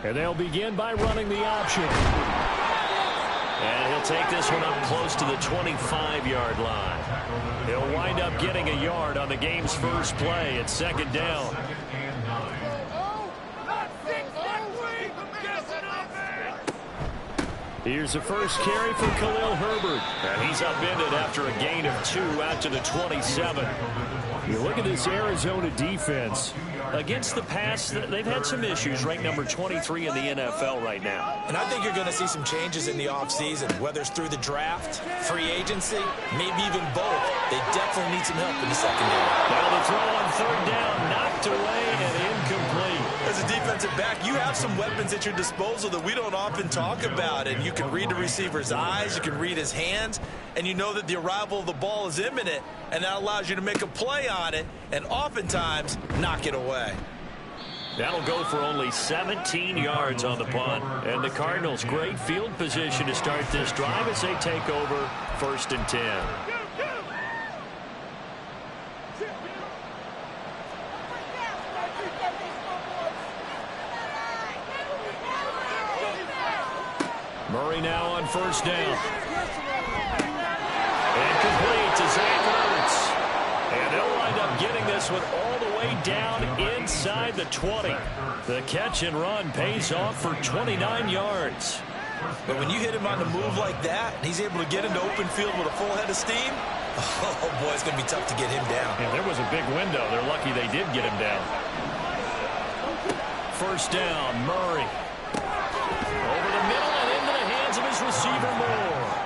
And they'll begin by running the option. And he'll take this one up close to the 25-yard line. He'll wind up getting a yard on the game's first play at second down. Here's the first carry for Khalil Herbert. And he's upended after a gain of 2 out to the 27. You look at this Arizona defense. Against the pass, they've had some issues, ranked number 23 in the NFL right now. And I think you're going to see some changes in the offseason, whether it's through the draft, free agency, maybe even both. They definitely need some help in the secondary. Now the throw on third down, knocked away and incomplete. As a defensive back, you have some weapons at your disposal that we don't often talk about. And you can read the receiver's eyes, you can read his hands, and you know that the arrival of the ball is imminent, and that allows you to make a play on it and oftentimes knock it away. That'll go for only 17 yards on the punt. And the Cardinals, great field position to start this drive as they take over 1st and 10. Murray now on 1st down. And complete to Zach Ertz. And they'll wind up getting this one all the way down inside the 20. The catch and run pays off for 29 yards. But when you hit him on the move like that, he's able to get into open field with a full head of steam, oh boy, it's going to be tough to get him down. And there was a big window. They're lucky they did get him down. 1st down, Murray. Over the middle and into the hands of his receiver, Moore.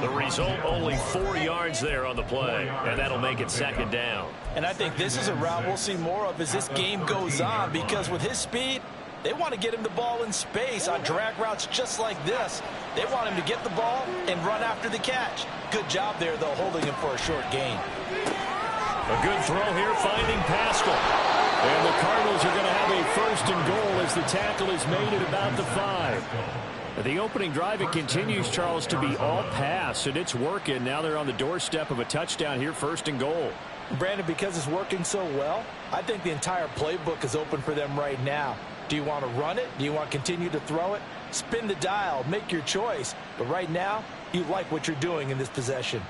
The result, only 4 yards there on the play, and that'll make it 2nd down. And I think this is a route we'll see more of as this game goes on, because with his speed, they want to get him the ball in space on drag routes just like this. They want him to get the ball and run after the catch. Good job there, though, holding him for a short gain. A good throw here, finding Pascal. And the Cardinals are going to have a 1st and goal as the tackle is made at about the 5. The opening drive, it continues, Charles, to be all pass, and it's working. Now they're on the doorstep of a touchdown here, 1st and goal. Brandon, because it's working so well, I think the entire playbook is open for them right now. Do you want to run it? Do you want to continue to throw it? Spin the dial, make your choice. But right now, you like what you're doing in this possession.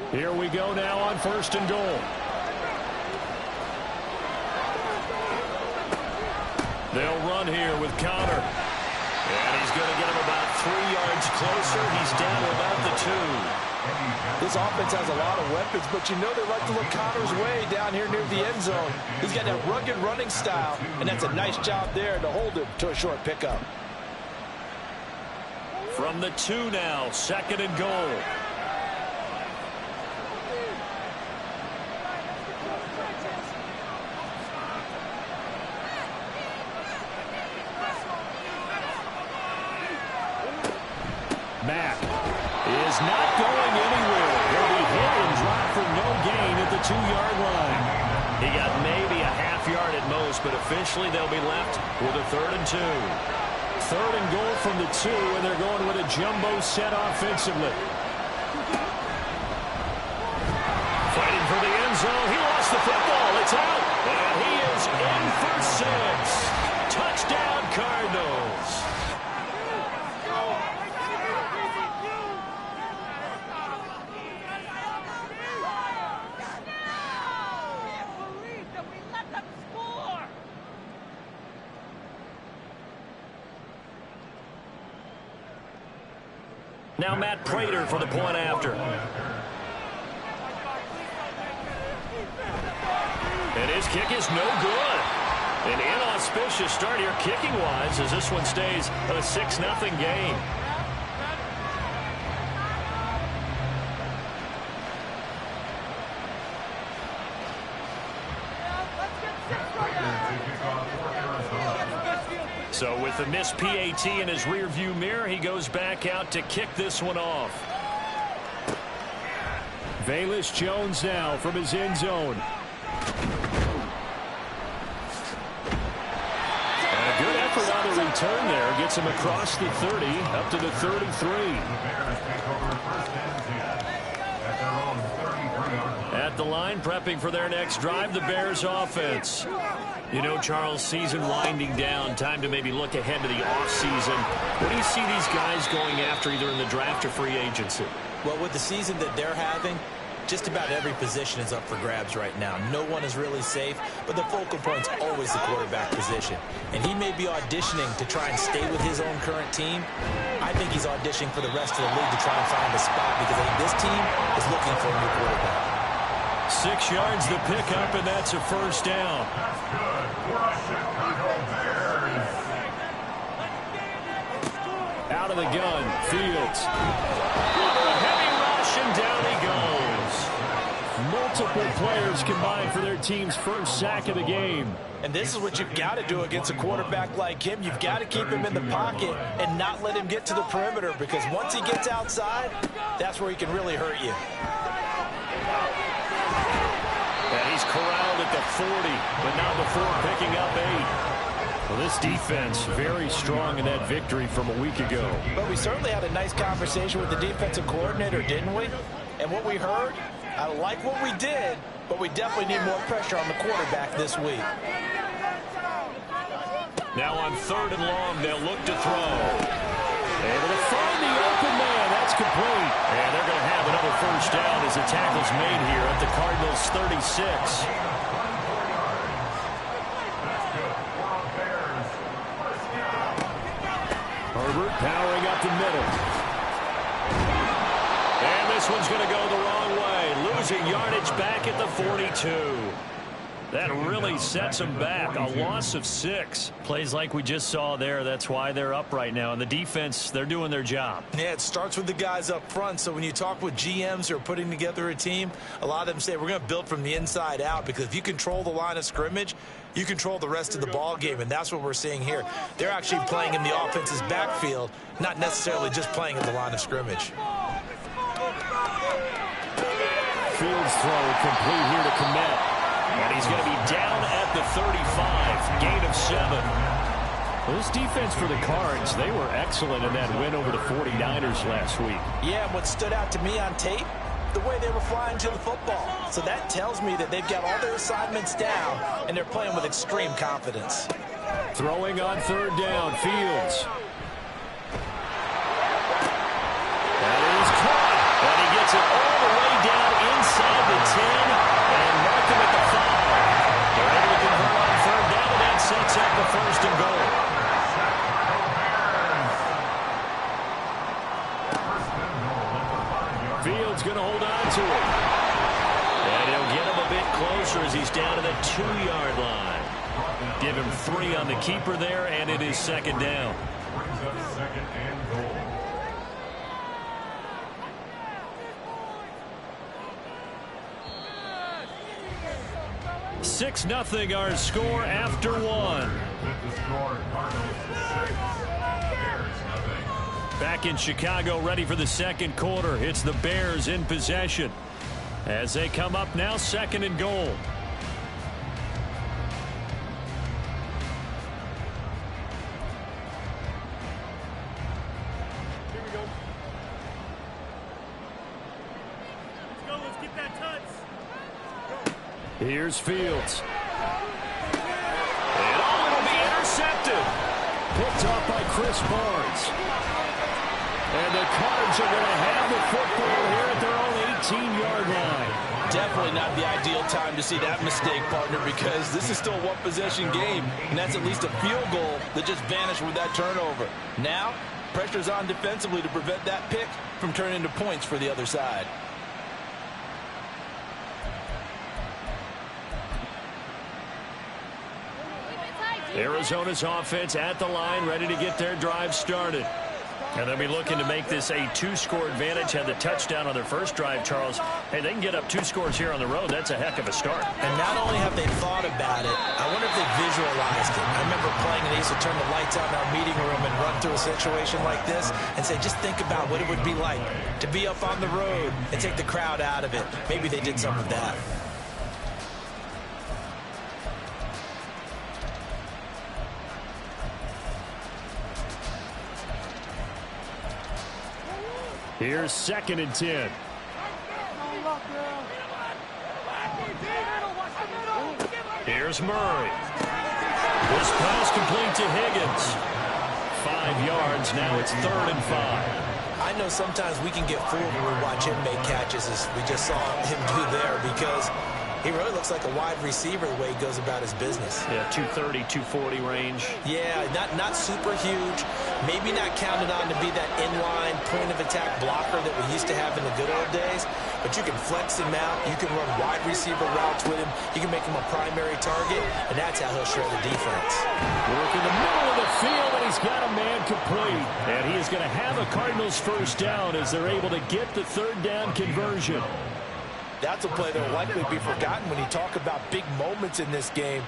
Here we go now on 1st and goal. They'll run here with Conner. And he's going to get him about 3 yards closer. He's down to about the 2. This offense has a lot of weapons, but you know they like to look Conner's way down here near the end zone. He's got that rugged running style, and that's a nice job there to hold him to a short pickup. From the 2 now, 2nd and goal. Mack is not going anywhere. He'll be hit and dropped for no gain at the 2-yard line. He got maybe a half yard at most, but officially they'll be left with a 3rd and 2. 3rd and goal from the 2, and they're going with a jumbo set offensively. Fighting for the end zone. He lost the football. It's out. And he is in for 6. Touchdown, Cardinals. Now Matt Prater for the point after. And his kick is no good. An inauspicious start here kicking-wise as this one stays a 6-0 game. So with the missed PAT in his rearview mirror, he goes back out to kick this one off. Velus Jones now from his end zone. And a good effort on the return there. Gets him across the 30, up to the 33. At at the line, prepping for their next drive, the Bears offense. You know, Charles, season winding down, time to maybe look ahead to the offseason. What do you see these guys going after either in the draft or free agency? Well, with the season that they're having, just about every position is up for grabs right now. No one is really safe, but the focal point's always the quarterback position. And he may be auditioning to try and stay with his own current team. I think he's auditioning for the rest of the league to try and find a spot because I think this team is looking for a new quarterback. 6 yards the pickup, and that's a first down. Out of the gun, Fields. A heavy rush, and down he goes. Multiple players combined for their team's first sack of the game. And this is what you've got to do against a quarterback like him. You've got to keep him in the pocket and not let him get to the perimeter, because once he gets outside, that's where he can really hurt you. And he's corralled at the 40, but not before picking up 8. Well, this defense very strong in that victory from a week ago. But we certainly had a nice conversation with the defensive coordinator, didn't we? And what we heard, I like what we did, but we definitely need more pressure on the quarterback this week. Now on 3rd and long, they'll look to throw. Able to find the open man. That's complete. And they're going to have another first down as the tackle's made here at the Cardinals' 36. Herbert powering up the middle. And this one's going to go the wrong way. Losing yardage back at the 42. That really sets them back. A loss of 6. Plays like we just saw there. That's why they're up right now. And the defense, they're doing their job. Yeah, it starts with the guys up front. So when you talk with GMs who are putting together a team, a lot of them say we're going to build from the inside out, because if you control the line of scrimmage, you control the rest of the ball game, and that's what we're seeing here. They're actually playing in the offense's backfield, not necessarily just playing at the line of scrimmage. Fields throw complete here to Kmet. And he's going to be down at the 35. Gain of 7. Well, this defense for the Cards, they were excellent in that win over the 49ers last week. Yeah, and what stood out to me on tape, the way they were flying to the football. So that tells me that they've got all their assignments down, and they're playing with extreme confidence. Throwing on 3rd down, Fields. That is caught. And he gets it all the way down inside the 10 and mark him at the 5. They're able to convert on 3rd down, and that sets up the 1st and goal. Fields going to hold on to it. And he'll get him a bit closer as he's down to the 2-yard line. Give him 3 on the keeper there, and it is 2nd down. 6-0 our score after 1. Back in Chicago, ready for the 2nd quarter. It's the Bears in possession as they come up now, 2nd and goal. Here we go. Let's go. Let's get that touch. Here's Fields. And it'll be intercepted. Picked off by Chris Barnes. And the Cards are going to have the football here at their own 18-yard line. Definitely not the ideal time to see that mistake, partner, because this is still a one-possession game, and that's at least a field goal that just vanished with that turnover. Now, pressure's on defensively to prevent that pick from turning into points for the other side. Arizona's offense at the line, ready to get their drive started. And they'll be looking to make this a 2-score advantage. Had the touchdown on their first drive, Charles. Hey, they can get up 2 scores here on the road. That's a heck of a start. And not only have they thought about it, I wonder if they visualized it. I remember playing, and they used to turn the lights out in our meeting room and run through a situation like this and say, just think about what it would be like to be up on the road and take the crowd out of it. Maybe they did some of that. Here's 2nd and 10. Here's Murray. This pass complete to Higgins. 5 yards. Now it's 3rd and 5. I know sometimes we can get fooled when we watch him make catches, as we just saw him do there, because he really looks like a wide receiver the way he goes about his business. Yeah, 230, 240 range. Yeah, not super huge. Maybe not counted on to be that inline point-of-attack blocker that we used to have in the good old days. But you can flex him out. You can run wide receiver routes with him. You can make him a primary target, and that's how he'll shred the defense. Work in the middle of the field, and he's got a man complete. And he is going to have a Cardinals first down as they're able to get the 3rd down conversion. That's a play that will likely be forgotten when you talk about big moments in this game.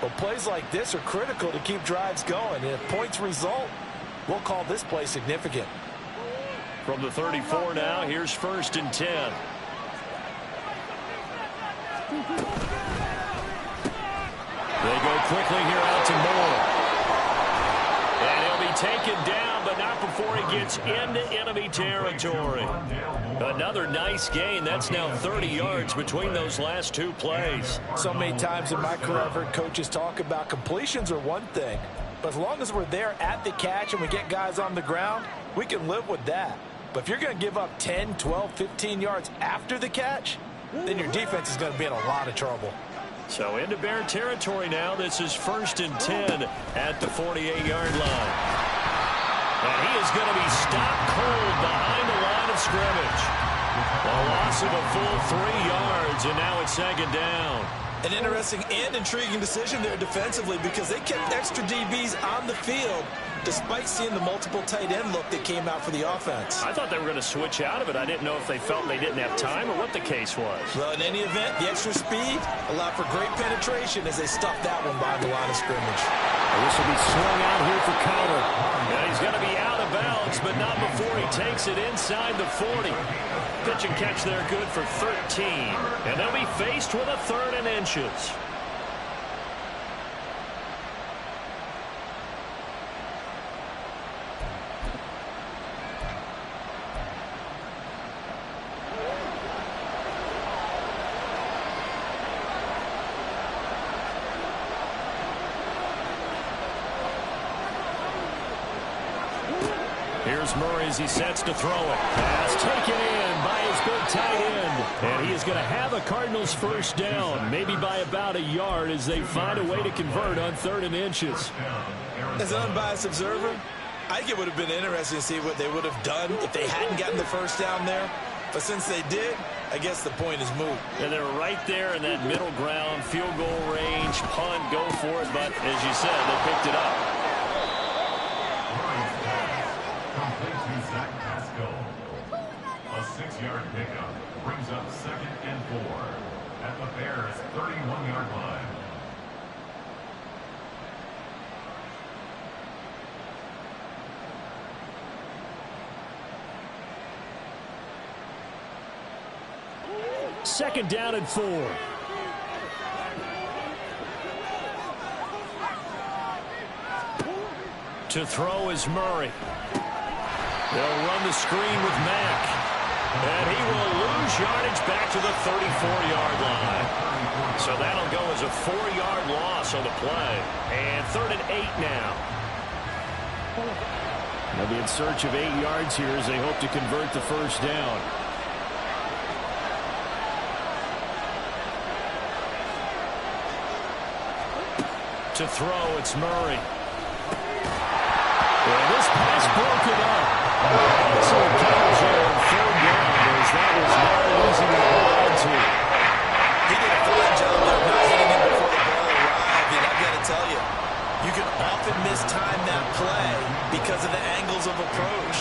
But plays like this are critical to keep drives going. And if points result, we'll call this play significant. From the 34 now, here's 1st and 10. They go quickly here out to Moore. And he'll be taken down, but not before he gets into enemy territory. Another nice gain. That's now 30 yards between those last 2 plays. So many times in my career I've heard coaches talk about completions are one thing, but as long as we're there at the catch and we get guys on the ground, we can live with that. But if you're going to give up 10, 12, 15 yards after the catch, then your defense is going to be in a lot of trouble. So into Bear territory now. This is 1st and 10 at the 48-yard line. And he is going to be stopped cold behind the line of scrimmage. A loss of a full 3 yards, and now it's 2nd down. An interesting and intriguing decision there defensively, because they kept extra DBs on the field despite seeing the multiple tight end look that came out for the offense. I thought they were going to switch out of it. I didn't know if they felt they didn't have time or what the case was. Well, in any event, the extra speed allowed for great penetration as they stuffed that one behind the line of scrimmage. This will be swung out here for Counter. And he's going to be out of bounds, but not before he takes it inside the 40. Pitch and catch there good for 13. And they'll be faced with a 3rd and inches. Here's Murray as he sets to throw it. Pass taken in by his big tight end. And he is going to have a Cardinals first down, maybe by about a yard, as they find a way to convert on 3rd and inches. As an unbiased observer, I think it would have been interesting to see what they would have done if they hadn't gotten the first down there. But since they did, I guess the point is moot. And they're right there in that middle ground, field goal range, punt, go for it. But as you said, they picked it up. A 6-yard pickup brings up 2nd and 4 at the Bears' 31-yard line. Second down and 4. To throw is Murray. They'll run the screen with Mack. And he will lose yardage back to the 34-yard line. So that'll go as a 4-yard loss on the play. And 3rd and 8 now. They'll be in search of 8 yards here as they hope to convert the first down. To throw, it's Murray. And this pass broken up. So it comes here on 3rd down, as that was not easy to hold on to. He did a fine job of not hitting him before the ball arrived, and I've got to tell you, you can often mistime that play because of the angles of approach.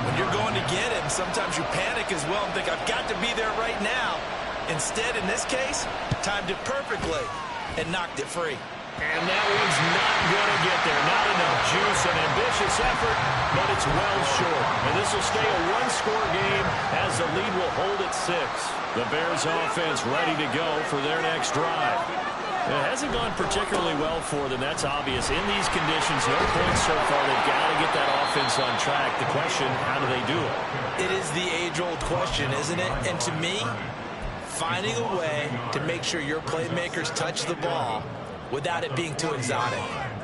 When you're going to get him, sometimes you panic as well and think, I've got to be there right now. Instead, in this case, timed it perfectly and knocked it free. And that one's not going to get there. Not enough juice, an ambitious effort, but it's well short. And this will stay a one-score game as the lead will hold at 6. The Bears offense ready to go for their next drive. It hasn't gone particularly well for them. That's obvious. In these conditions, no points so far. They've got to get that offense on track. The question, how do they do it? It is the age-old question, isn't it? And to me, finding a way to make sure your playmakers touch the ball without it being too exotic.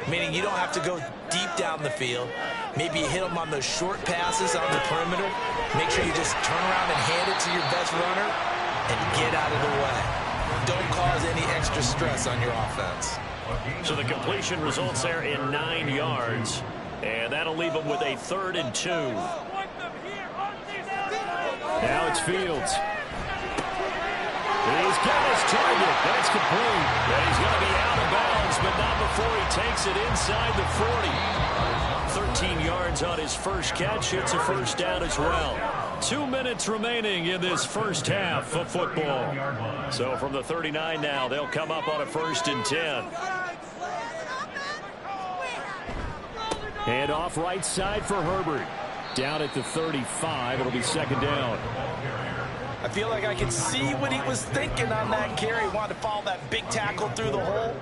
Meaning you don't have to go deep down the field. Maybe you hit them on those short passes on the perimeter. Make sure you just turn around and hand it to your best runner and get out of the way. Don't cause any extra stress on your offense. So the completion results there in 9 yards. And that'll leave them with a 3rd and 2. Now it's Fields. He's got his target. That's complete. And he's going to be out of bounds, but not before he takes it inside the 40. 13 yards on his first catch. It's a first down as well. 2 minutes remaining in this first half of football. So from the 39 now, they'll come up on a 1st and 10. Hand off right side for Herbert. Down at the 35. It'll be 2nd down. I feel like I can see what he was thinking on that carry. He wanted to follow that big tackle through the hole.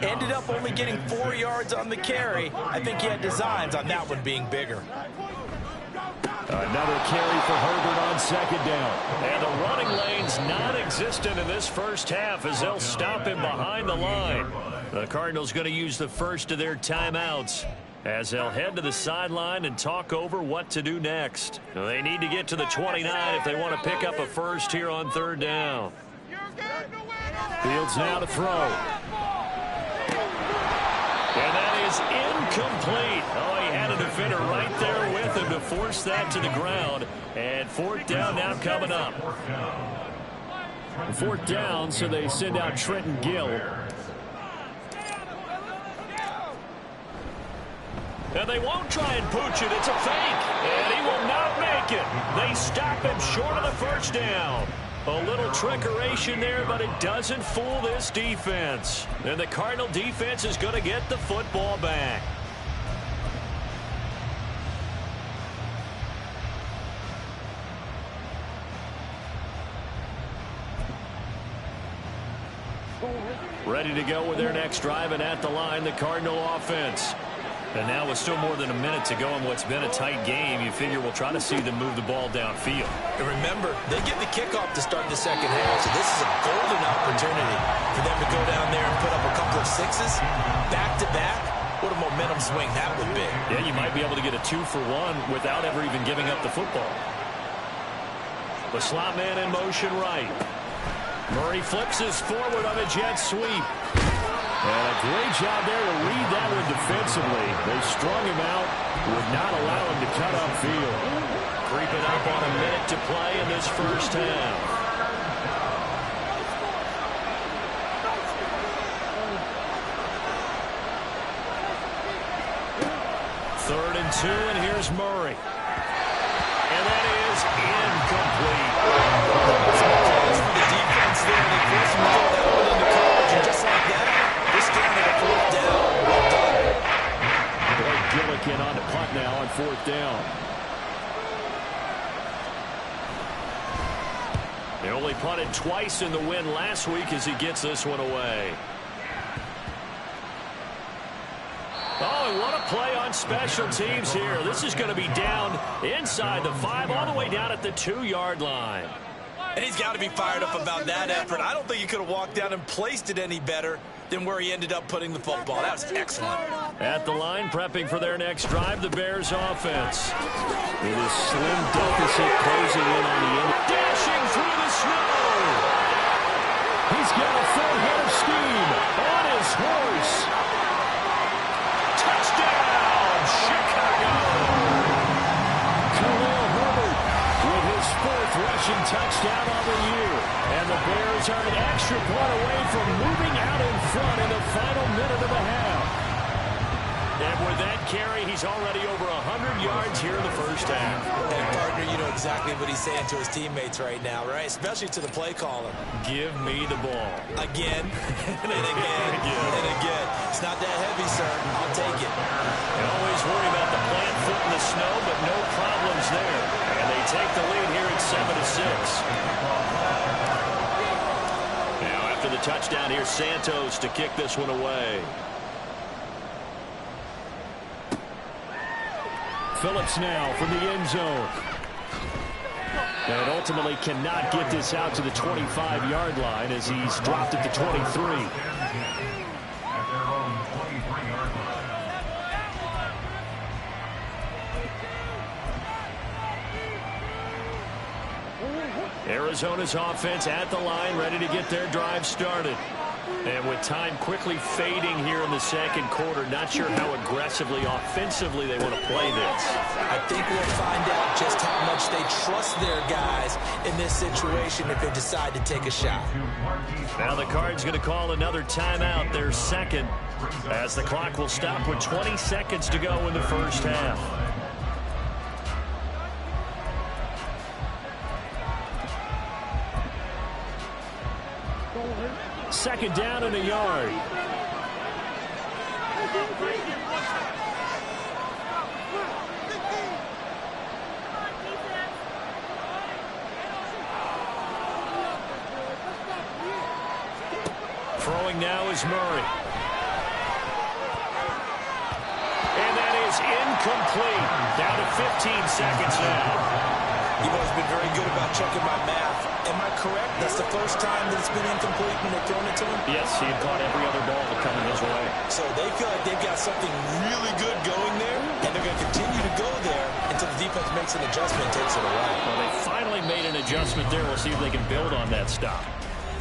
Ended up only getting 4 yards on the carry. I think he had designs on that one being bigger. Another carry for Herbert on 2nd down. And the running lane's non-existent in this first half as they'll stop him behind the line. The Cardinals going to use the first of their timeouts as they'll head to the sideline and talk over what to do next. They need to get to the 29 if they want to pick up a first here on 3rd down. Fields now to throw. And that is incomplete. Oh, he had a defender right there with him to force that to the ground. And 4th down now coming up. 4th down, so they send out Trenton Gill. And they won't try and pooch it. It's a fake. And he will not make it. They stop him short of the first down. A little trickeration there, but it doesn't fool this defense. And the Cardinal defense is going to get the football back. Ready to go with their next drive, and at the line, the Cardinal offense. And now with still more than a minute to go in what's been a tight game, you figure we'll try to see them move the ball downfield. And remember, they get the kickoff to start the second half, so this is a golden opportunity for them to go down there and put up a couple of sixes back-to-back. What a momentum swing that would be. Yeah, you might be able to get a 2-for-1 without ever even giving up the football. The slot man in motion right. Murray flips his forward on a jet sweep. And a great job there to read that one defensively. They strung him out, would not allow him to cut upfield. Creeping up on a minute to play in this first half. Third and 2, and here's Murray. And that is incomplete. Sometimes for the defense there, they force him to throw that one into coverage, and just like that, this down at a 4th down. Well done. Blake Gillikin on the punt now on 4th down. They only punted twice in the win last week as he gets this one away. Oh, and what a play on special teams here. This is going to be down inside the 5, all the way down at the 2-yard line. And he's got to be fired up about that effort. I don't think he could have walked down and placed it any better than where he ended up putting the football. That was excellent. At the line, prepping for their next drive, the Bears offense. With his slim deficit closing in on the end. Dashing through the snow. He's got a full head of steam on his horse. Touchdown, Chicago. Khalil Herbert with his 4th rushing touchdown on the year. And the Bears are an extra point away from moving out in front in the final minute of the half. And with that carry, he's already over 100 yards here in the first half. And, partner, you know exactly what he's saying to his teammates right now, right? Especially to the play caller. Give me the ball. Again, and again, and again. It's not that heavy, sir. I'll take it. And always worry about the plant foot in the snow, but no problems there. And they take the lead here at 7-6. Now, after the touchdown, here's Santos to kick this one away. Phillips now from the end zone. And ultimately cannot get this out to the 25-yard line as he's dropped at the 23. Arizona's offense at the line, ready to get their drive started. And with time quickly fading here in the second quarter, not sure how aggressively, offensively they want to play this. I think we'll find out just how much they trust their guys in this situation if they decide to take a shot. Now the Cards going to call another timeout, their second, as the clock will stop with 20 seconds to go in the first half. Second down and a yard. Throwing now is Murray. And that is incomplete. Down to 15 seconds now. You've always been very good about checking my math. Am I correct? That's the first time that it's been incomplete when they've thrown it to him? Yes, he had caught every other ball coming his way. So they feel like they've got something really good going there, and they're going to continue to go there until the defense makes an adjustment and takes it away. Well, they finally made an adjustment there. We'll see if they can build on that stop.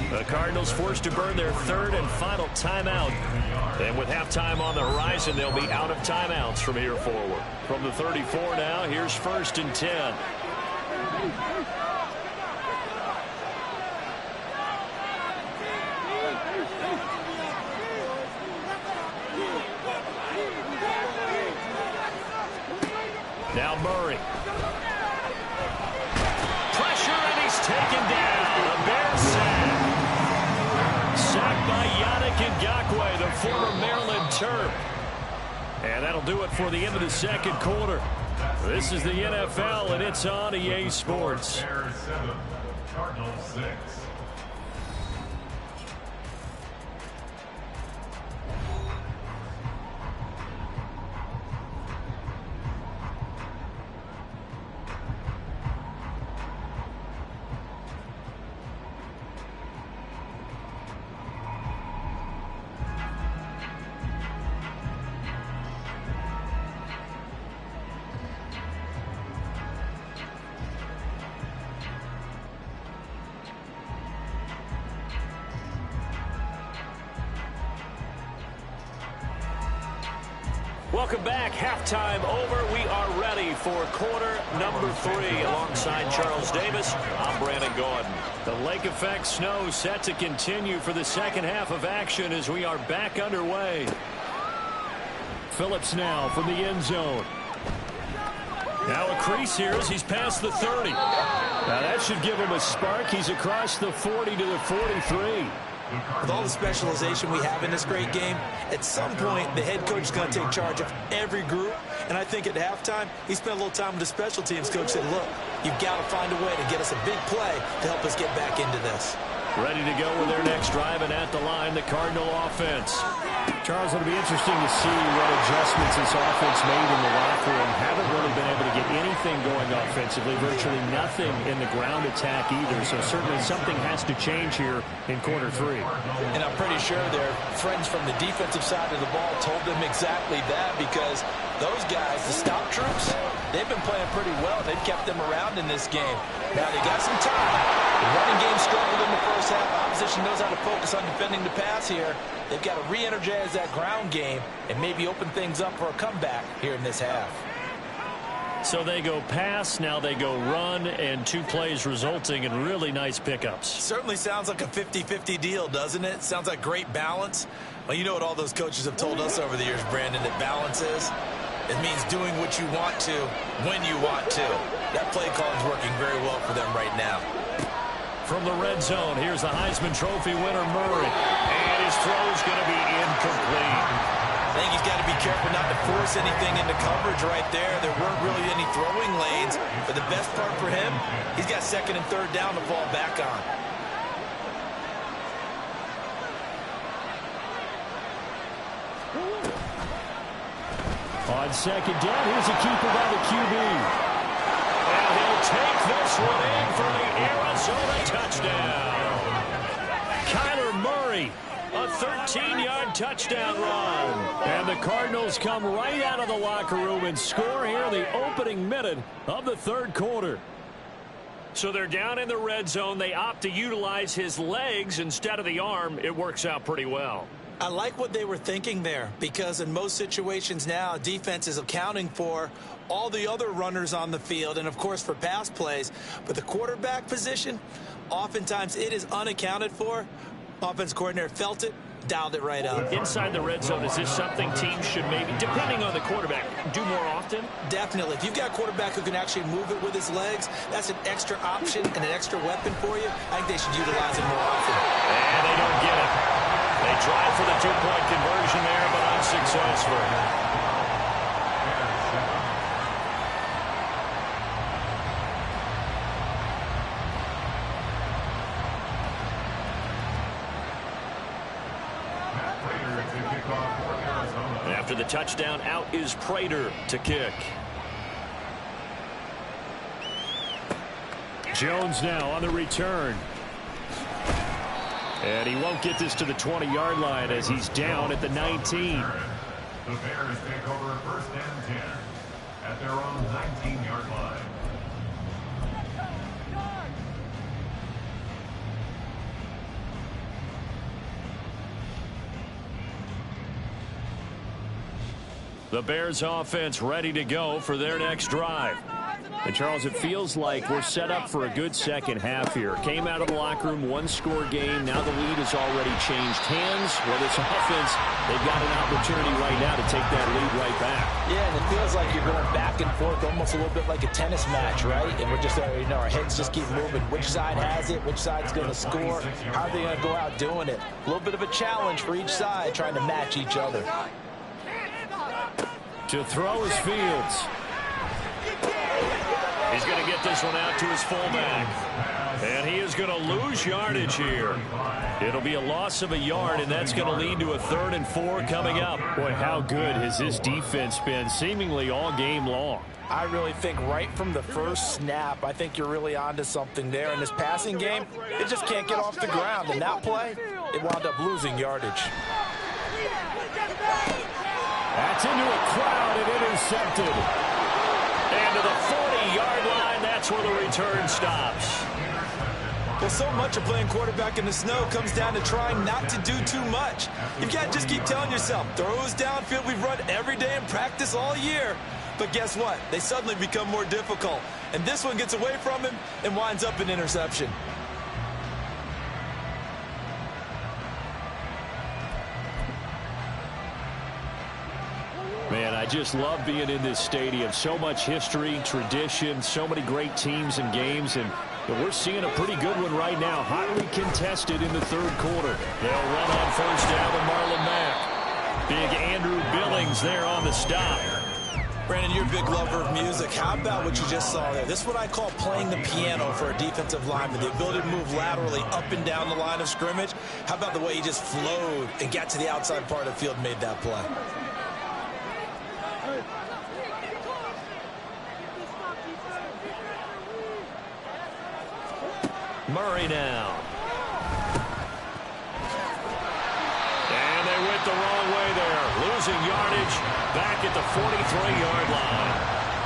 The Cardinals forced to burn their third and final timeout. And with halftime on the horizon, they'll be out of timeouts from here forward. From the 34 now, here's 1st and 10. Now Murray. Pressure, and he's taken down. A Bear sack. Sacked by Yannick Ngakoue, the former Maryland Terp. And that'll do it for the end of the second quarter. This is the NFL, and it's on EA Sports. Bears 7, Cardinals 6. Welcome back. Halftime over. We are ready for quarter number 3. Alongside Charles Davis, I'm Brandon Gordon. The lake effect snow set to continue for the second half of action as we are back underway. Phillips now from the end zone. Now a crease here as he's past the 30. Now that should give him a spark. He's across the 40 to the 43. With all the specialization we have in this great game, at some point the head coach is going to take charge of every group. And I think at halftime, he spent a little time with the special teams coach and said, look, you've got to find a way to get us a big play to help us get back into this. Ready to go with their next drive, and at the line, the Cardinal offense. Charles, it'll be interesting to see what adjustments this offense made in the locker room. Haven't really been able to get anything going offensively, virtually nothing in the ground attack either. So certainly something has to change here in quarter 3. And I'm pretty sure their friends from the defensive side of the ball told them exactly that, because those guys, the stop troops, they've been playing pretty well. They've kept them around in this game. Now they got some time. The running game struggled in the first half. Opposition knows how to focus on defending the pass here. They've got to re-energize that ground game and maybe open things up for a comeback here in this half. So they go pass, now they go run, and 2 plays resulting in really nice pickups. Certainly sounds like a 50-50 deal, doesn't it? Sounds like great balance. Well, you know what all those coaches have told us over the years, Brandon, that balance is? It means doing what you want to when you want to. That play call is working very well for them right now. From the red zone, here's the Heisman Trophy winner, Murray. And his throw's going to be incomplete. I think he's got to be careful not to force anything into coverage right there. There weren't really any throwing lanes. But the best part for him, he's got 2nd and 3rd down to fall back on. On 2nd down, here's a keeper by the QB. And he'll take this one in for the Arizona touchdown. Kyler Murray, a 13-yard touchdown run. And the Cardinals come right out of the locker room and score here in the opening minute of the 3rd quarter. So they're down in the red zone. They opt to utilize his legs instead of the arm. It works out pretty well. I like what they were thinking there, because in most situations now, defense is accounting for all the other runners on the field and, of course, for pass plays. But the quarterback position, oftentimes it is unaccounted for. Offense coordinator felt it, dialed it right up. Inside the red zone, is this something teams should maybe, depending on the quarterback, do more often? Definitely. If you've got a quarterback who can actually move it with his legs, that's an extra option and an extra weapon for you. I think they should utilize it more often. And they don't get it. They tried for the two-point conversion there, but unsuccessful. After the touchdown, out is Prater to kick. Jones now on the return. And he won't get this to the 20-yard line as he's down at the 19. The Bears take over 1st and 10 at their own 19-yard line. The Bears offense ready to go for their next drive. And, Charles, it feels like we're set up for a good second half here. Came out of the locker room, one-score game. Now the lead has already changed hands. Well, this offense, they've got an opportunity right now to take that lead right back. Yeah, and it feels like you're going back and forth, almost a little bit like a tennis match, right? And we're just, our heads just keep moving. Which side has it? Which side's going to score? How are they going to go out doing it? A little bit of a challenge for each side, trying to match each other. To throw is Fields. He's going to get this one out to his fullback. And he is going to lose yardage here. It'll be a loss of a yard, and that's going to lead to a 3rd and 4 coming up. Boy, how good has this defense been seemingly all game long? I really think right from the first snap, I think you're really onto something there. In this passing game, it just can't get off the ground. And that play, it wound up losing yardage. That's into a crowd and intercepted. And to the 40-yard line, that's where the return stops. Well, so much of playing quarterback in the snow comes down to trying not to do too much. You've got to just keep telling yourself, throws downfield we've run every day in practice all year. But guess what? They suddenly become more difficult. And this one gets away from him and winds up an interception. Man, I just love being in this stadium. So much history, tradition, so many great teams and games, and we're seeing a pretty good one right now. Hotly contested in the 3rd quarter. They'll run on 1st down with Marlon Mack. Big Andrew Billings there on the stop. Brandon, you're a big lover of music. How about what you just saw there? This is what I call playing the piano for a defensive lineman. The ability to move laterally up and down the line of scrimmage. How about the way he just flowed and got to the outside part of the field and made that play? Murray now. And they went the wrong way there. Losing yardage back at the 43-yard line.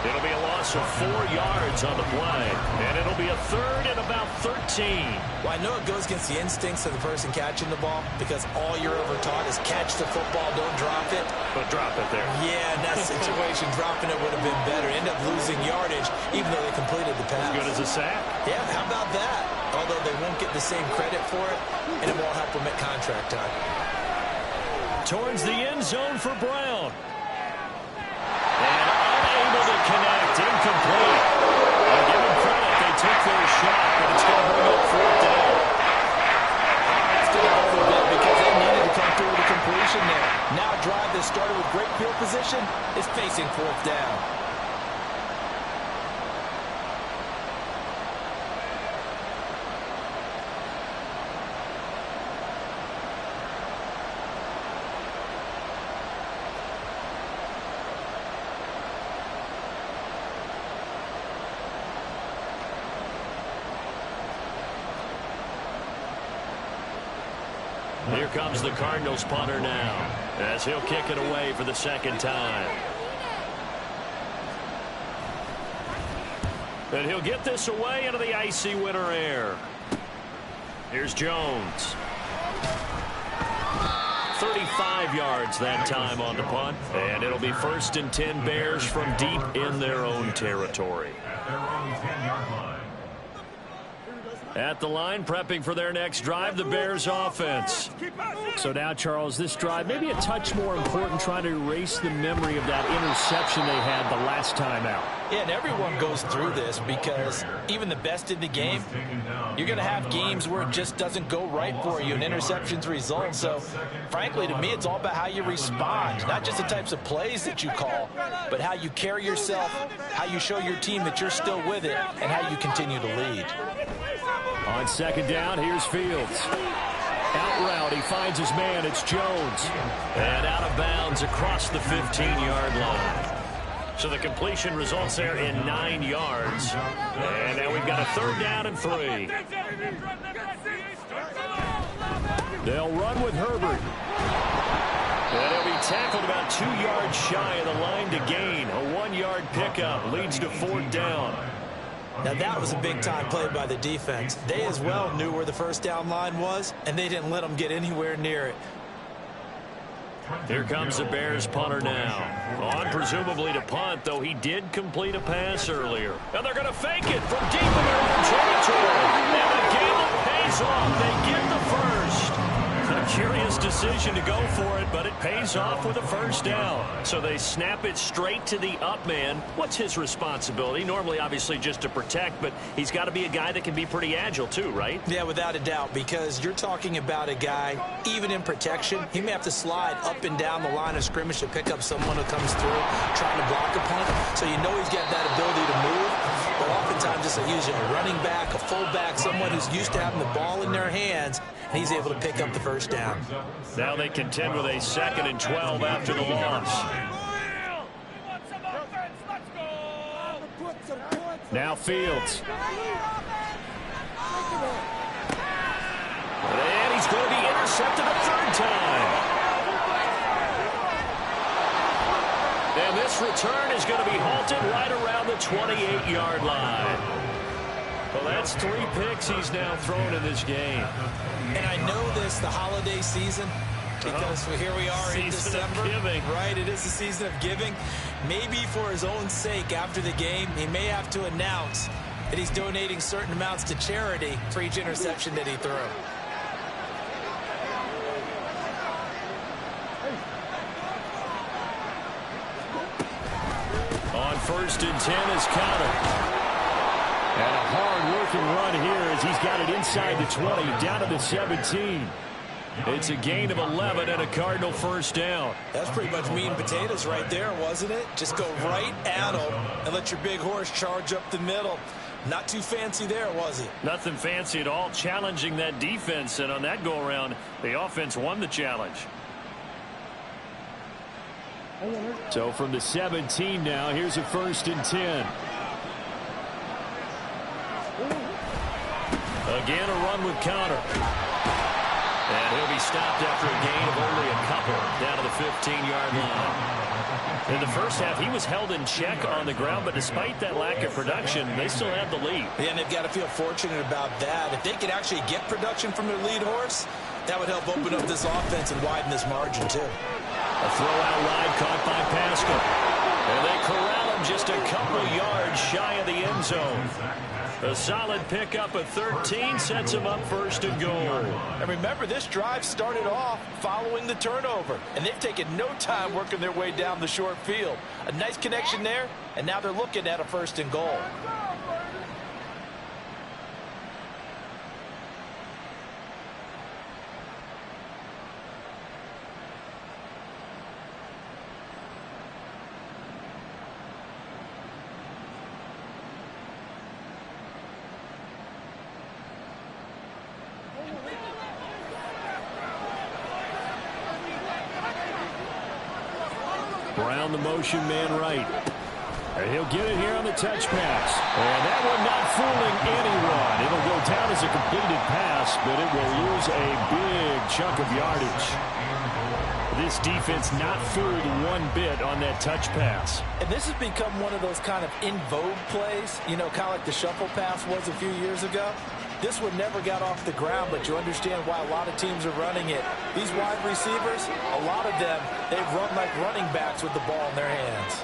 It'll be a loss of 4 yards on the play. And it'll be a 3rd and about 13. Well, I know it goes against the instincts of the person catching the ball, because all you're ever taught is catch the football, don't drop it. But drop it there. Yeah, in that situation, dropping it would have been better. End up losing yardage, even though they completed the pass. As good as a sack. Yeah, how about that? Although they won't get the same credit for it, and it won't help them at contract time. Towards the end zone for Brown. And unable to connect. Incomplete. I'll give them credit. They took their shot, but it's going to bring up 4th down. It's going to hurt a bit because they needed to come through with a completion there. Now a drive that started with great field position is facing 4th down. Here comes the Cardinals punter now, as he'll kick it away for the 2nd time. And he'll get this away into the icy winter air. Here's Jones. 35 yards that time on the punt. And it'll be 1st and 10 Bears from deep in their own territory. At their own 10-yard line. At the line, prepping for their next drive, the Bears offense. So now, Charles, this drive maybe a touch more important, trying to erase the memory of that interception they had the last time out. Yeah, and everyone goes through this because even the best in the game, you're going to have games where it just doesn't go right for you and interceptions result. So, frankly, to me, it's all about how you respond, not just the types of plays that you call, but how you carry yourself, how you show your team that you're still with it, and how you continue to lead. On 2nd down, here's Fields. Out route, he finds his man. It's Jones. And out of bounds across the 15-yard line. So the completion results there in 9 yards. And now we've got a 3rd down and 3. They'll run with Herbert. And he'll be tackled about 2 yards shy of the line to gain. A 1-yard pickup leads to 4th down. Now, that was a big-time play by the defense. They as well knew where the 1st down line was, and they didn't let them get anywhere near it. Here comes the Bears punter now. On presumably to punt, though he did complete a pass earlier. And they're going to fake it from deep in their own territory. And the game pays off. They get the first. A curious decision to go for it, but it pays off with a 1st down. So they snap it straight to the up man. What's his responsibility? Normally, obviously, just to protect, but he's got to be a guy that can be pretty agile too, right? Yeah, without a doubt, because you're talking about a guy, even in protection, he may have to slide up and down the line of scrimmage to pick up someone who comes through trying to block a punt. So you know he's got that ability to move, but oftentimes it's usually a running back, a fullback, someone who's used to having the ball in their hands, and he's able to pick up the 1st down. Now they contend with a 2nd and 12 after the loss. Now Fields. And he's going to be intercepted a 3rd time. And this return is going to be halted right around the 28-yard line. Well, that's 3 picks he's now thrown in this game. And I know this, the holiday season, because here we are in December. Right, it is the season of giving. Maybe for his own sake, after the game, he may have to announce that he's donating certain amounts to charity for each interception that he threw. On 1st and 10 is Counter. And a hard-working run here as he's got it inside the 20, down to the 17. It's a gain of 11 and a Cardinal 1st down. That's pretty much meat and potatoes right there, wasn't it? Just go right at him and let your big horse charge up the middle. Not too fancy there, was it? Nothing fancy at all, challenging that defense. And on that go-around, the offense won the challenge. So from the 17 now, here's a 1st and 10. Again, a run with Counter. And he'll be stopped after a gain of only a couple down to the 15-yard line. In the first half, he was held in check on the ground, but despite that lack of production, they still have the lead. Yeah, and they've got to feel fortunate about that. If they could actually get production from their lead horse, that would help open up this offense and widen this margin, too. A throw out wide caught by Pascal. And they corral him just a couple yards shy of the end zone. A solid pickup of 13 sets him up 1st and goal. And remember, this drive started off following the turnover, and they've taken no time working their way down the short field. A nice connection there, and now they're looking at a 1st and goal. Brown, the motion man right. And he'll get it here on the touch pass. And that one not fooling anyone. It'll go down as a completed pass, but it will lose a big chunk of yardage. This defense not fooled one bit on that touch pass. And this has become one of those kind of in vogue plays, you know, kind of like the shuffle pass was a few years ago. This one never got off the ground, but you understand why a lot of teams are running it. These wide receivers, a lot of them, they've run like running backs with the ball in their hands.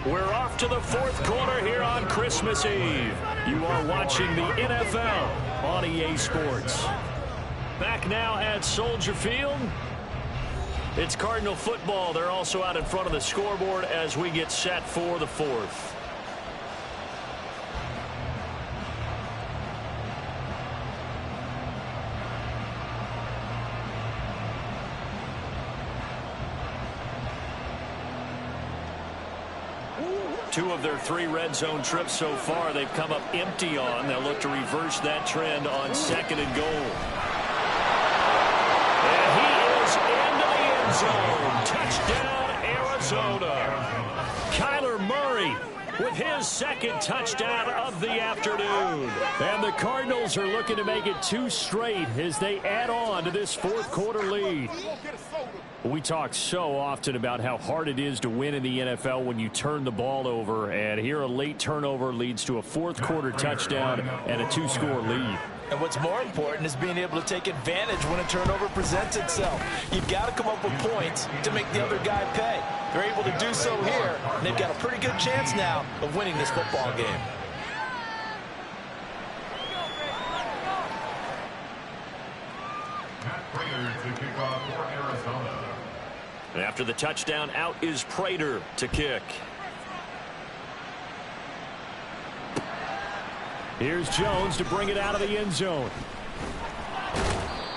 We're off to the fourth quarter here on Christmas Eve. You are watching the NFL on EA Sports. Back now at Soldier Field. It's Cardinal football. They're also out in front of the scoreboard as we get set for the fourth. Two of their 3 red zone trips so far they've come up empty on. They'll look to reverse that trend on 2nd and goal. And he is into the end zone. Touchdown, Arizona. Kyler Murray with his 2nd touchdown of the afternoon. And the Cardinals are looking to make it 2 straight as they add on to this fourth quarter lead. We talk so often about how hard it is to win in the NFL when you turn the ball over, and here a late turnover leads to a fourth quarter touchdown and a 2-score lead. And what's more important is being able to take advantage when a turnover presents itself. You've got to come up with points to make the other guy pay. They're able to do so here, and they've got a pretty good chance now of winning this football game. Matt Prater to kick off for Arizona. And after the touchdown, out is Prater to kick. Here's Jones to bring it out of the end zone.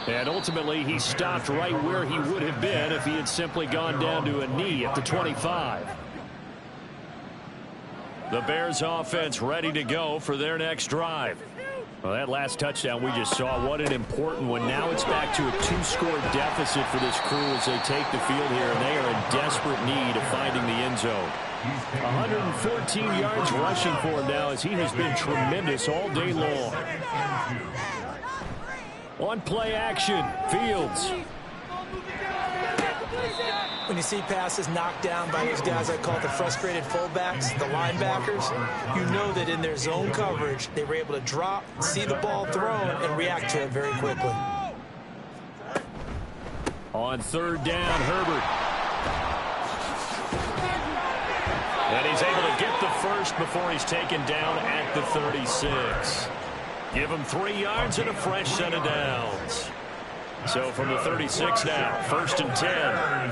And ultimately, he stopped right where he would have been if he had simply gone down to a knee at the 25. The Bears offense ready to go for their next drive. Well, that last touchdown we just saw, what an important one. Now it's back to a 2-score deficit for this crew as they take the field here, and they are in desperate need of finding the end zone. 114 yards rushing for him now as he has been tremendous all day long. On play action, Fields. When you see passes knocked down by those guys I call the frustrated fullbacks, the linebackers, you know that in their zone coverage, they were able to drop, see the ball thrown, and react to it very quickly. On 3rd down, Herbert. And he's able to get the first before he's taken down at the 36. Give him 3 yards and a fresh set of downs. So from the 36 now, 1st and 10.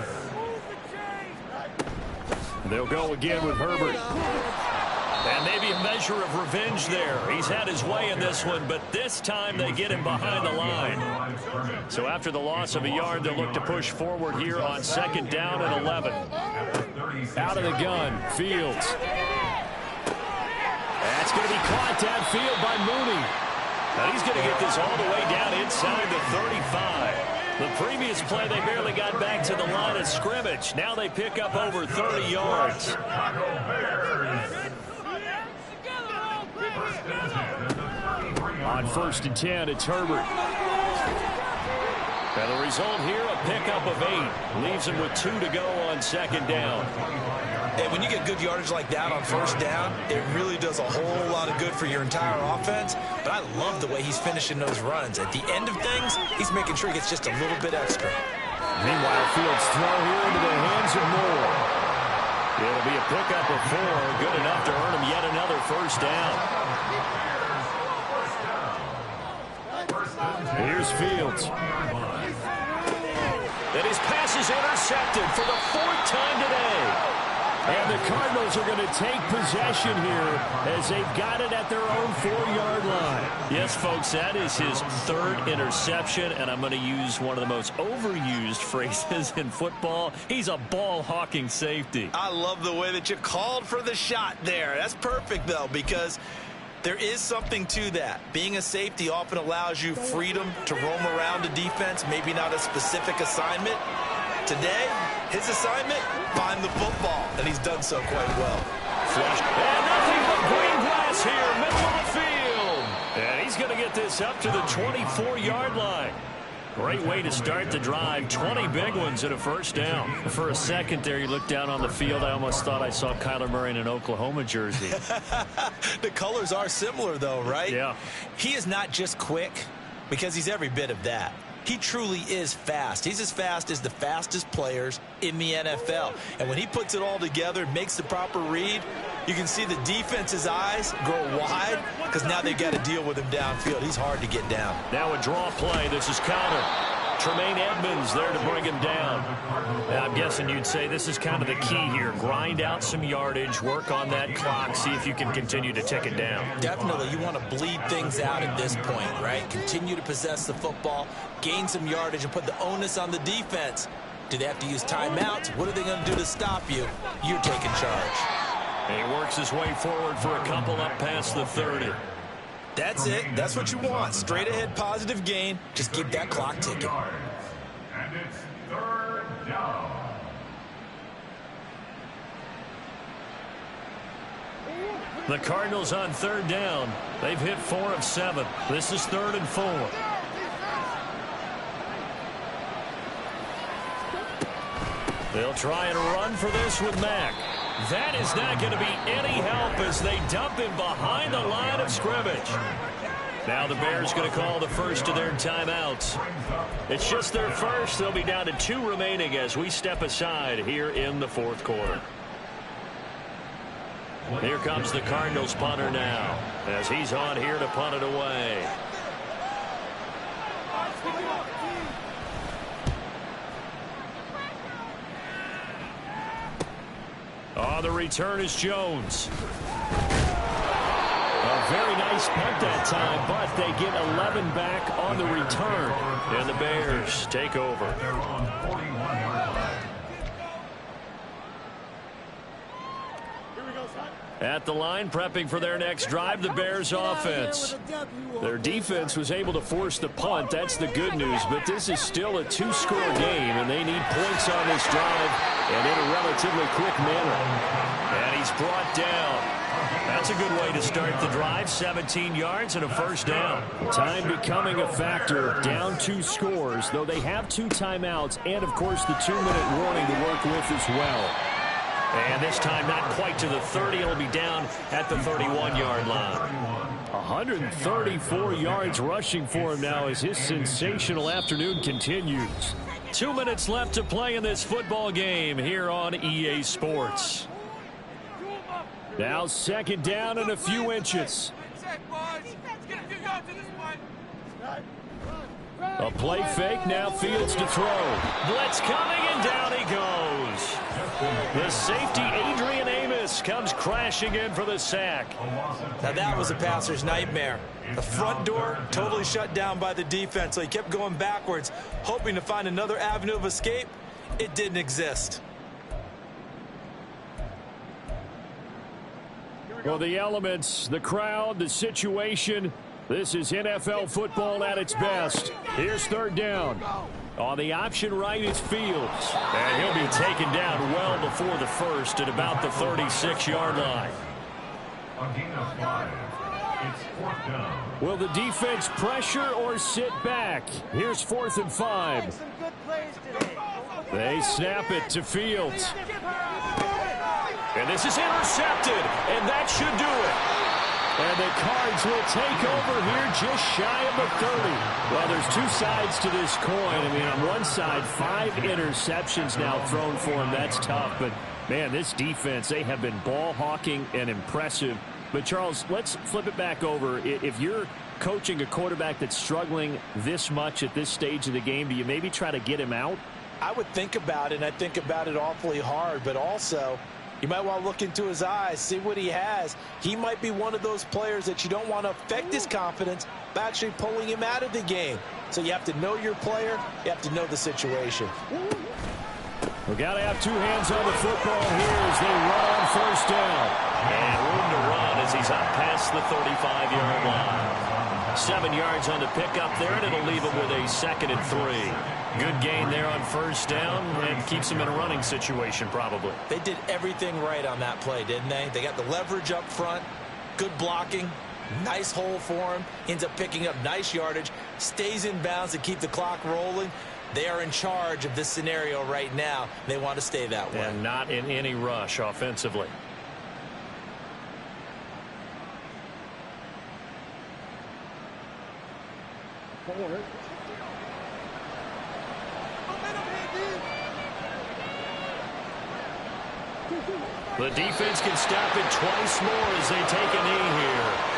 They'll go again with Herbert. And maybe a measure of revenge there. He's had his way in this one, but this time they get him behind the line. So after the loss of a yard, they'll look to push forward here on 2nd down and 11. Out of the gun, Fields. That's going to be caught downfield by Mooney. And he's going to get this all the way down inside the 35. The previous play, they barely got back to the line of scrimmage. Now they pick up over 30 yards. On 1st and 10, it's Herbert. And the result here, a pickup of 8. Leaves him with 2 to go on 2nd down. And when you get good yardage like that on 1st down, it really does a whole lot of good for your entire offense. But I love the way he's finishing those runs. At the end of things, he's making sure he gets just a little bit extra. Meanwhile, Fields throw here into the hands of Moore. It'll be a pickup of 4, good enough to earn him yet another 1st down. Here's Fields. And his pass is intercepted for the 4th time today. And the Cardinals are going to take possession here as they've got it at their own 4-yard line. Yes, folks, that is his 3rd interception, and I'm going to use one of the most overused phrases in football. He's a ball-hawking safety. I love the way that you called for the shot there. That's perfect, though, because there is something to that. Being a safety often allows you freedom to roam around a defense, maybe not a specific assignment. Today, his assignment, find the football, and he's done so quite well. Flush. And nothing but green grass here, middle of the field. And he's going to get this up to the 24-yard line. Great way to start the drive. 20 big ones and a first down. For a second there, you looked down on the field. I almost thought I saw Kyler Murray in an Oklahoma jersey. The colors are similar, though, right? Yeah. He is not just quick, because he's every bit of that. He truly is fast. He's as fast as the fastest players in the NFL. And when he puts it all together, makes the proper read, you can see the defense's eyes grow wide because now they've got to deal with him downfield. He's hard to get down. Now a draw play. This is counter. Tremaine Edmonds there to bring him down. Now I'm guessing you'd say this is kind of the key here. Grind out some yardage, work on that clock, see if you can continue to tick it down. Definitely. You want to bleed things out at this point, right? Continue to possess the football, gain some yardage, and put the onus on the defense. Do they have to use timeouts? What are they going to do to stop you? You're taking charge. And he works his way forward for a couple up past the 30. That's it. That's what you want. Straight ahead positive gain. Just keep that clock ticking. And it's third down. The Cardinals on third down. They've hit 4 of 7. This is 3rd and 4. They'll try and run for this with Mack. That is not going to be any help as they dump him behind the line of scrimmage. Now the Bears going to call the first of their timeouts. It's just their first. They'll be down to 2 remaining as we step aside here in the 4th quarter. Here comes the Cardinals punter now as he's on here to punt it away. On the return is Jones. A very nice punt that time, but they get 11 back on the return. And the Bears take over. They're on 41-yard line. At the line, prepping for their next drive, the Bears offense. Their defense was able to force the punt. That's the good news, but this is still a 2-score game, and they need points on this drive and in a relatively quick manner. And he's brought down. That's a good way to start the drive. 17 yards and a first down. Time becoming a factor. Down 2 scores, though they have 2 timeouts and, of course, the 2-minute warning to work with as well. And this time not quite to the 30. It'll be down at the 31-yard line. 134 yards rushing for him now as his sensational afternoon continues. 2 minutes left to play in this football game here on EA Sports. Now 2nd down and a few inches. A play fake, now Fields to throw. Blitz coming, and down he goes. The safety, Adrian Amos, comes crashing in for the sack. Now that was a passer's nightmare. The front door totally shut down by the defense, so he kept going backwards, hoping to find another avenue of escape. It didn't exist. Well, the elements, the crowd, the situation, this is NFL football at its best. Here's 3rd down. On the option right is Fields. And he'll be taken down well before the first at about the 36-yard line. A gain of 5. It's 4th down. Will the defense pressure or sit back? Here's 4th and 5. They snap it to Fields. And this is intercepted, and that should do it. And the Cards will take over here just shy of the 30. Well, there's 2 sides to this coin. I mean, on one side, 5 interceptions now thrown for him. That's tough. But, man, this defense, they have been ball hawking and impressive. But, Charles, let's flip it back over. If you're coaching a quarterback that's struggling this much at this stage of the game, do you maybe try to get him out? I would think about it, and I think about it awfully hard. But also, you might want to look into his eyes, see what he has. He might be one of those players that you don't want to affect his confidence by actually pulling him out of the game. So you have to know your player. You have to know the situation. We've got to have 2 hands on the football here as they run on 1st down. And room to run as he's up past the 35-yard line. 7 yards on the pickup there, and it'll leave him with a 2nd and 3. Good gain there on 1st down and keeps him in a running situation probably. They did everything right on that play, didn't they? They got the leverage up front, good blocking, nice hole for him, ends up picking up nice yardage, stays in bounds to keep the clock rolling, they are in charge of this scenario right now. They want to stay that way. And not in any rush offensively. The defense can stop it twice more as they take a knee here.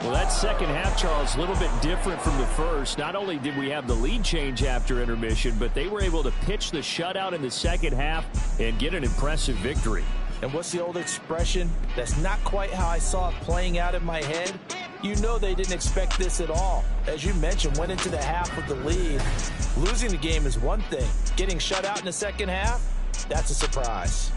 Well, that second half, Charles, a little bit different from the first. Not only did we have the lead change after intermission, but they were able to pitch the shutout in the second half and get an impressive victory. And what's the old expression? That's not quite how I saw it playing out in my head. You know they didn't expect this at all. As you mentioned, went into the half with the lead. Losing the game is one thing. Getting shut out in the second half, that's a surprise.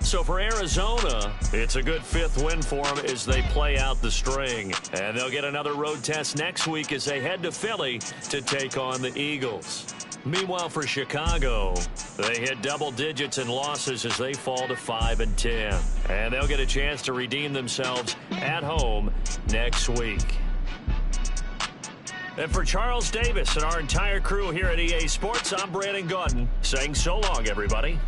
So for Arizona, it's a good fifth win for them as they play out the string. And they'll get another road test next week as they head to Philly to take on the Eagles. Meanwhile, for Chicago, they hit double digits in losses as they fall to 5-10. And they'll get a chance to redeem themselves at home next week. And for Charles Davis and our entire crew here at EA Sports, I'm Brandon Gaudin saying so long, everybody.